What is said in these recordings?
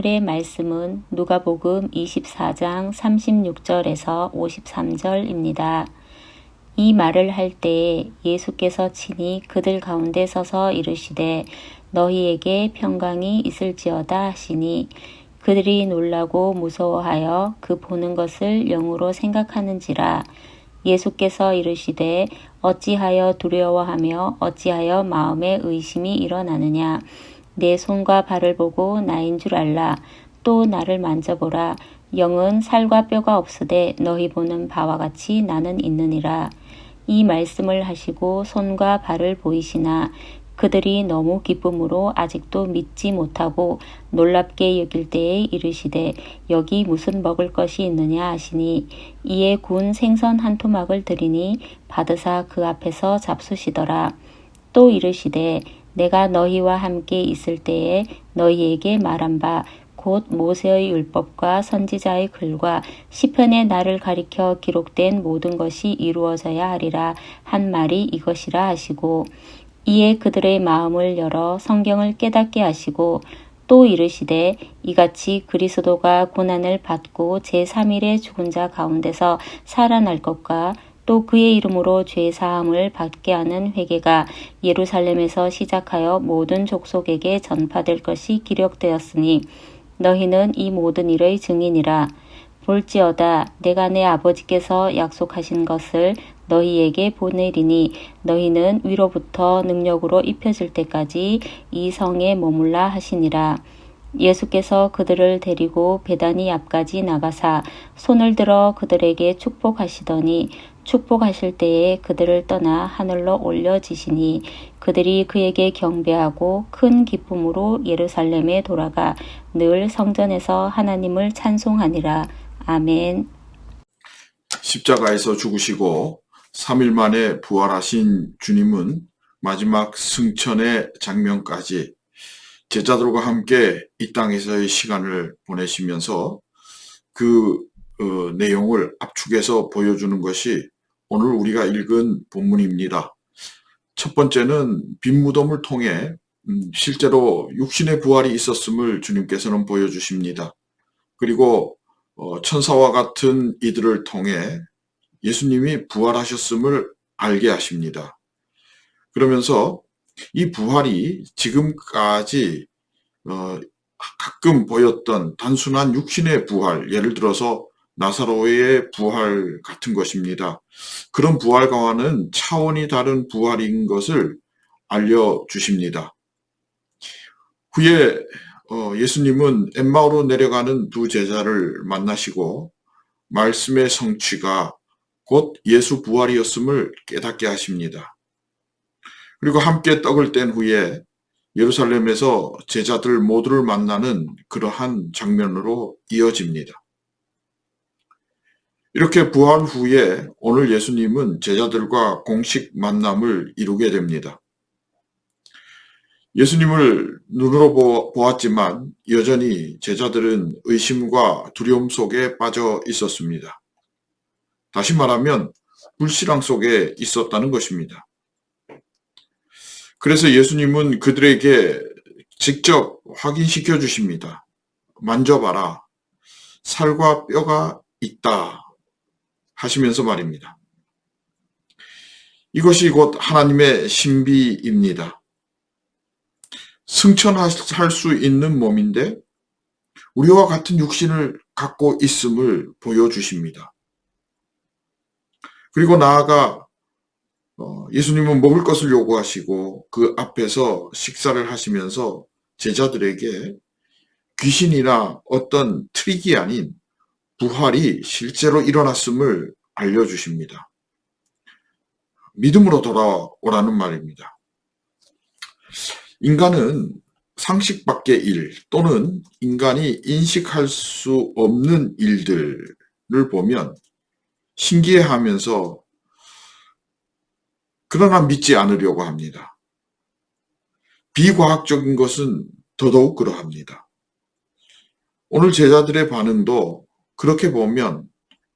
오늘의 말씀은 누가복음 24장 36절에서 53절입니다. 이 말을 할 때에 예수께서 친히 그들 가운데 서서 이르시되 너희에게 평강이 있을지어다 하시니 그들이 놀라고 무서워하여 그 보는 것을 영으로 생각하는지라. 예수께서 이르시되 어찌하여 두려워하며 어찌하여 마음에 의심이 일어나느냐. 내 손과 발을 보고 나인 줄 알라. 또 나를 만져보라. 영은 살과 뼈가 없으되 너희 보는 바와 같이 나는 있느니라. 이 말씀을 하시고 손과 발을 보이시나 그들이 너무 기쁨으로 아직도 믿지 못하고 놀랍게 여길 때에 이르시되 여기 무슨 먹을 것이 있느냐 하시니 이에 구운 생선 한 토막을 드리니 받으사 그 앞에서 잡수시더라. 또 이르시되 내가 너희와 함께 있을 때에 너희에게 말한 바 곧 모세의 율법과 선지자의 글과 시편의 나를 가리켜 기록된 모든 것이 이루어져야 하리라 한 말이 이것이라 하시고 이에 그들의 마음을 열어 성경을 깨닫게 하시고 또 이르시되 이같이 그리스도가 고난을 받고 제3일에 죽은 자 가운데서 살아날 것과 또 그의 이름으로 죄 사함을 받게 하는 회개가 예루살렘에서 시작하여 모든 족속에게 전파될 것이 기록되었으니 너희는 이 모든 일의 증인이라. 볼지어다 내가 내 아버지께서 약속하신 것을 너희에게 보내리니 너희는 위로부터 능력으로 입혀질 때까지 이 성에 머물라 하시니라. 예수께서 그들을 데리고 베다니 앞까지 나가사 손을 들어 그들에게 축복하시더니 축복하실 때에 그들을 떠나 하늘로 올려지시니 그들이 그에게 경배하고 큰 기쁨으로 예루살렘에 돌아가 늘 성전에서 하나님을 찬송하니라. 아멘. 십자가에서 죽으시고 3일 만에 부활하신 주님은 마지막 승천의 장면까지 제자들과 함께 이 땅에서의 시간을 보내시면서 그 내용을 압축해서 보여주는 것이 오늘 우리가 읽은 본문입니다. 첫 번째는 빈 무덤을 통해 실제로 육신의 부활이 있었음을 주님께서는 보여주십니다. 그리고 천사와 같은 이들을 통해 예수님이 부활하셨음을 알게 하십니다. 그러면서 이 부활이 지금까지 가끔 보였던 단순한 육신의 부활, 예를 들어서 나사로의 부활 같은 것입니다. 그런 부활과는 차원이 다른 부활인 것을 알려주십니다. 후에 예수님은 엠마오로 내려가는 두 제자를 만나시고 말씀의 성취가 곧 예수 부활이었음을 깨닫게 하십니다. 그리고 함께 떡을 뗀 후에 예루살렘에서 제자들 모두를 만나는 그러한 장면으로 이어집니다. 이렇게 부활 후에 오늘 예수님은 제자들과 공식 만남을 이루게 됩니다. 예수님을 눈으로 보았지만 여전히 제자들은 의심과 두려움 속에 빠져 있었습니다. 다시 말하면 불신앙 속에 있었다는 것입니다. 그래서 예수님은 그들에게 직접 확인시켜 주십니다. 만져봐라. 살과 뼈가 있다. 하시면서 말입니다. 이것이 곧 하나님의 신비입니다. 승천할 수 있는 몸인데 우리와 같은 육신을 갖고 있음을 보여주십니다. 그리고 나아가 예수님은 먹을 것을 요구하시고 그 앞에서 식사를 하시면서 제자들에게 귀신이나 어떤 트릭이 아닌 부활이 실제로 일어났음을 알려주십니다. 믿음으로 돌아오라는 말입니다. 인간은 상식 밖의 일 또는 인간이 인식할 수 없는 일들을 보면 신기해하면서 그러나 믿지 않으려고 합니다. 비과학적인 것은 더더욱 그러합니다. 오늘 제자들의 반응도 그렇게 보면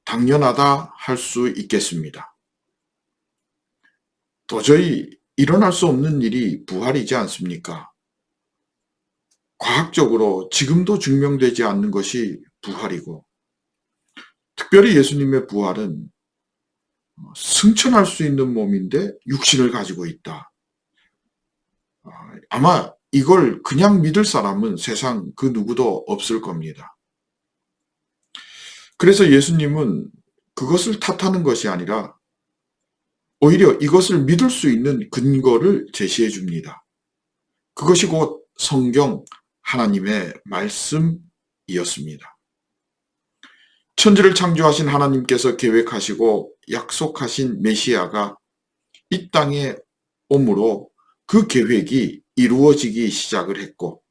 당연하다 할 수 있겠습니다. 도저히 일어날 수 없는 일이 부활이지 않습니까? 과학적으로 지금도 증명되지 않는 것이 부활이고, 특별히 예수님의 부활은 승천할 수 있는 몸인데 육신을 가지고 있다. 아마 이걸 그냥 믿을 사람은 세상 그 누구도 없을 겁니다. 그래서 예수님은 그것을 탓하는 것이 아니라 오히려 이것을 믿을 수 있는 근거를 제시해 줍니다. 그것이 곧 성경 하나님의 말씀이었습니다. 천지를 창조하신 하나님께서 계획하시고 약속하신 메시아가 이 땅에 오므로 그 계획이 이루어지기 시작을 했고,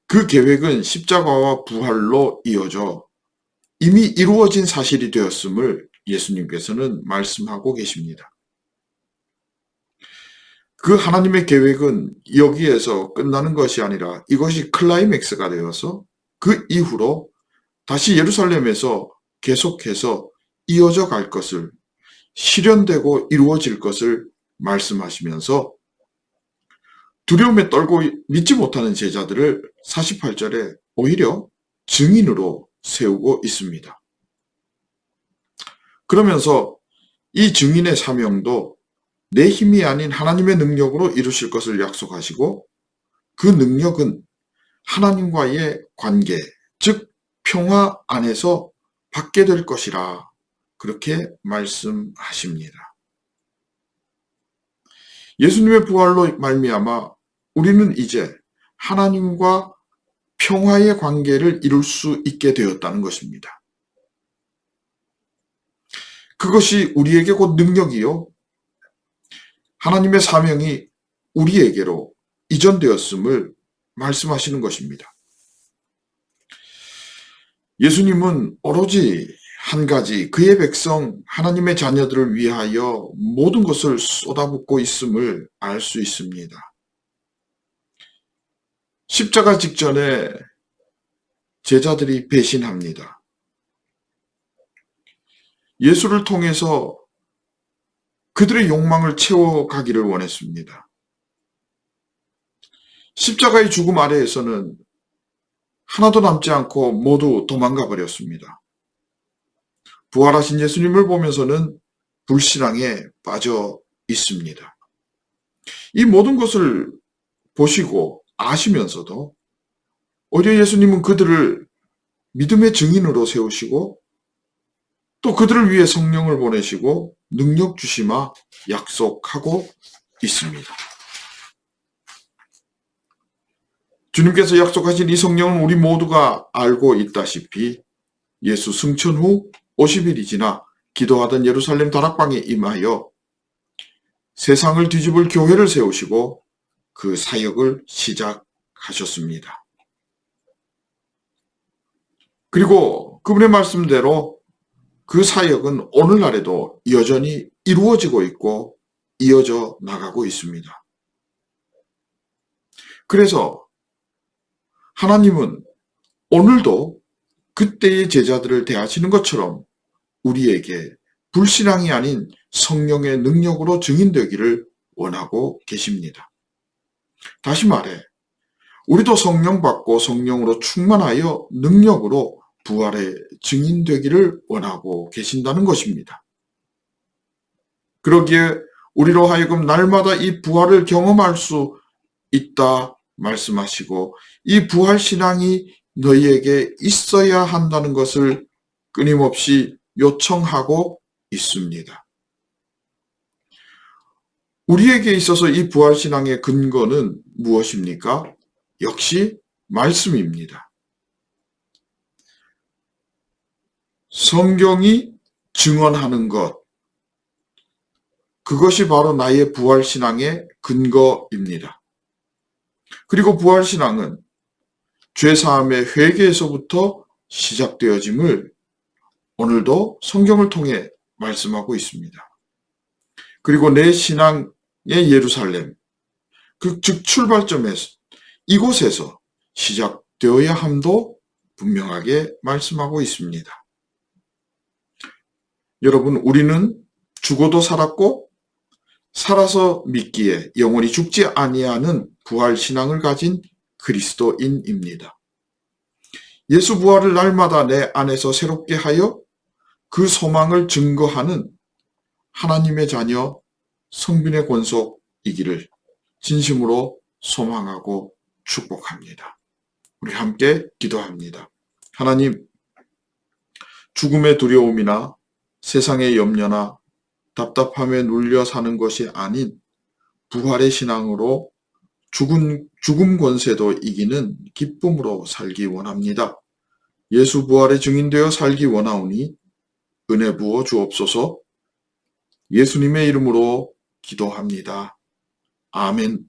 그 계획은 십자가와 부활로 이어져 이미 이루어진 사실이 되었음을 예수님께서는 말씀하고 계십니다. 그 하나님의 계획은 여기에서 끝나는 것이 아니라 이것이 클라이맥스가 되어서 그 이후로 다시 예루살렘에서 계속해서 이어져 갈 것을, 실현되고 이루어질 것을 말씀하시면서 두려움에 떨고 믿지 못하는 제자들을 48절에 오히려 증인으로 세우고 있습니다. 그러면서 이 증인의 사명도 내 힘이 아닌 하나님의 능력으로 이루실 것을 약속하시고, 그 능력은 하나님과의 관계, 즉 평화 안에서 받게 될 것이라 그렇게 말씀하십니다. 예수님의 부활로 말미암아 우리는 이제 하나님과 평화의 관계를 이룰 수 있게 되었다는 것입니다. 그것이 우리에게 곧 능력이요, 하나님의 사명이 우리에게로 이전되었음을 말씀하시는 것입니다. 예수님은 오로지 한 가지, 그의 백성 하나님의 자녀들을 위하여 모든 것을 쏟아붓고 있음을 알 수 있습니다. 십자가 직전에 제자들이 배신합니다. 예수를 통해서 그들의 욕망을 채워가기를 원했습니다. 십자가의 죽음 아래에서는 하나도 남지 않고 모두 도망가 버렸습니다. 부활하신 예수님을 보면서는 불신앙에 빠져 있습니다. 이 모든 것을 보시고 아시면서도 오히려 예수님은 그들을 믿음의 증인으로 세우시고 또 그들을 위해 성령을 보내시고 능력 주시마 약속하고 있습니다. 주님께서 약속하신 이 성령은 우리 모두가 알고 있다시피 예수 승천 후 50일이 지나 기도하던 예루살렘 다락방에 임하여 세상을 뒤집을 교회를 세우시고 그 사역을 시작하셨습니다. 그리고 그분의 말씀대로 그 사역은 오늘날에도 여전히 이루어지고 있고 이어져 나가고 있습니다. 그래서 하나님은 오늘도 그때의 제자들을 대하시는 것처럼 우리에게 불신앙이 아닌 성령의 능력으로 증인되기를 원하고 계십니다. 다시 말해, 우리도 성령 받고 성령으로 충만하여 능력으로 부활의 증인되기를 원하고 계신다는 것입니다. 그러기에 우리로 하여금 날마다 이 부활을 경험할 수 있다 말씀하시고 이 부활 신앙이 너희에게 있어야 한다는 것을 끊임없이 요청하고 있습니다. 우리에게 있어서 이 부활 신앙의 근거는 무엇입니까? 역시 말씀입니다. 성경이 증언하는 것, 그것이 바로 나의 부활 신앙의 근거입니다. 그리고 부활 신앙은 죄사함의 회개에서부터 시작되어짐을 오늘도 성경을 통해 말씀하고 있습니다. 그리고 내 신앙의 예루살렘, 즉 출발점에서 이곳에서 시작되어야 함도 분명하게 말씀하고 있습니다. 여러분, 우리는 죽어도 살았고 살아서 믿기에 영원히 죽지 아니하는 부활 신앙을 가진 그리스도인입니다. 예수 부활을 날마다 내 안에서 새롭게 하여 그 소망을 증거하는 하나님의 자녀 성빈의 권속이기를 진심으로 소망하고 축복합니다. 우리 함께 기도합니다. 하나님, 죽음의 두려움이나 세상의 염려나 답답함에 눌려 사는 것이 아닌 부활의 신앙으로 죽음 권세도 이기는 기쁨으로 살기 원합니다. 예수 부활의 증인되어 살기 원하오니 은혜 부어 주옵소서. 예수님의 이름으로 기도합니다. 아멘.